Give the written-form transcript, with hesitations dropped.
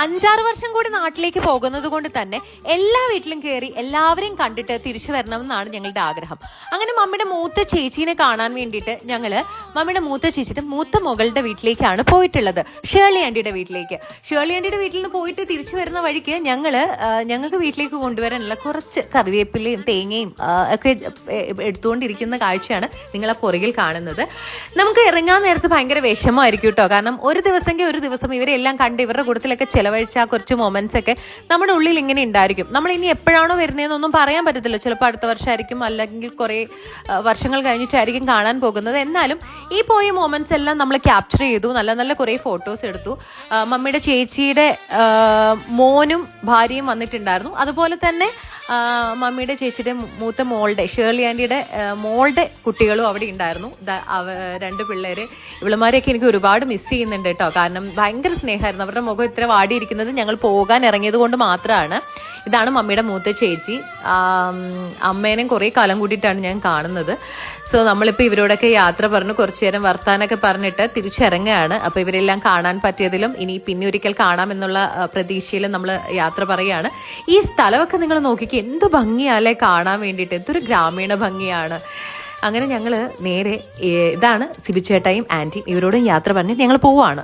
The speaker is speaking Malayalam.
5-6 വർഷം കൂടി നാട്ടിലേക്ക് പോകുന്നത് കൊണ്ട് തന്നെ എല്ലാ വീട്ടിലും കയറി എല്ലാവരെയും കണ്ടിട്ട് തിരിച്ചു വരണമെന്നാണ് ഞങ്ങളുടെ ആഗ്രഹം. അങ്ങനെ മമ്മിയുടെ മൂത്ത ചേച്ചീനെ കാണാൻ വേണ്ടിയിട്ട് ഞങ്ങള് മമ്മിയുടെ മൂത്ത ചേച്ചിയുടെ മൂത്ത മകളുടെ വീട്ടിലേക്കാണ് പോയിട്ടുള്ളത്, ഷേർലി ആന്റിയുടെ വീട്ടിലേക്ക്. ഷേർലി ആന്റിയുടെ വീട്ടിൽ നിന്ന് പോയിട്ട് തിരിച്ചു വരുന്ന വഴിക്ക് ഞങ്ങൾക്ക് വീട്ടിലേക്ക് കൊണ്ടുവരാനുള്ള കുറച്ച് കറിവേപ്പിലയും തേങ്ങയും ഒക്കെ എടുത്തുകൊണ്ടിരിക്കുന്ന കാഴ്ചയാണ് നിങ്ങളെ പുറകിൽ കാണുന്നത്. നമുക്ക് ഇറങ്ങാൻ നേരത്ത് ഭയങ്കര വിഷമമായിരിക്കും കേട്ടോ. കാരണം ഒരു ദിവസം ഇവരെല്ലാം കണ്ട് ഇവരുടെ കൂട്ടത്തിലൊക്കെ ചെലവഴിച്ച കുറച്ച് മൊമെന്റ്സ് ഒക്കെ നമ്മുടെ ഉള്ളിൽ ഇങ്ങനെ ഉണ്ടായിരിക്കും. നമ്മൾ ഇനി എപ്പോഴാണോ വരുന്നതെന്നൊന്നും പറയാൻ പറ്റത്തില്ല. ചിലപ്പോൾ അടുത്ത വർഷമായിരിക്കും, അല്ലെങ്കിൽ കുറേ വർഷങ്ങൾ കഴിഞ്ഞിട്ടായിരിക്കും കാണാൻ പോകുന്നത്. എന്നാലും ഈ പോയ മൊമെന്റ്സ് എല്ലാം നമ്മൾ ക്യാപ്ചർ ചെയ്തു, നല്ല നല്ല കുറേ ഫോട്ടോസ് എടുത്തു. മമ്മിയുടെ ചേച്ചിയുടെ മോനും ഭാര്യയും വന്നിട്ടുണ്ടായിരുന്നു. അതുപോലെ തന്നെ മമ്മിയുടെ ചേച്ചിയുടെ മൂത്ത മോളുടെ ഷേർലി ആന്റിയുടെ മോളുടെ കുട്ടികളും അവിടെ ഉണ്ടായിരുന്നു. 2 പിള്ളേര്. ഇവളുമാരെയൊക്കെ എനിക്ക് ഒരുപാട് മിസ് ചെയ്യുന്നുണ്ട് കേട്ടോ. കാരണം ഭയങ്കര സ്നേഹമായിരുന്നു. അവരുടെ മുഖം ഇത്ര വാടിയിരിക്കുന്നത് ഞങ്ങൾ പോകാൻ ഇറങ്ങിയത് കൊണ്ട് മാത്രമാണ്. ഇതാണ് മമ്മിയുടെ മൂത്ത ചേച്ചി. അമ്മേനെയും കുറേ കാലം കൂടിയിട്ടാണ് ഞാൻ കാണുന്നത്. സോ നമ്മളിപ്പോൾ ഇവരോടൊക്കെ യാത്ര പറഞ്ഞ് കുറച്ചു നേരം വർത്താനൊക്കെ പറഞ്ഞിട്ട് തിരിച്ചിറങ്ങുകയാണ്. അപ്പോൾ ഇവരെല്ലാം കാണാൻ പറ്റിയതിലും ഇനി പിന്നെ ഒരിക്കൽ കാണാമെന്നുള്ള പ്രതീക്ഷയിലും നമ്മൾ യാത്ര പറയുകയാണ്. ഈ സ്ഥലമൊക്കെ നിങ്ങൾ നോക്കിക്കുക, എന്ത് ഭംഗിയാലേ കാണാൻ വേണ്ടിയിട്ട്, എന്തൊരു ഗ്രാമീണ ഭംഗിയാണ്. അങ്ങനെ ഞങ്ങൾ നേരെ ഇതാണ് സിബിച്ചേട്ടായും ആൻറ്റിയും ഇവരോടും യാത്ര പറഞ്ഞ് ഞങ്ങൾ പോവുകയാണ്.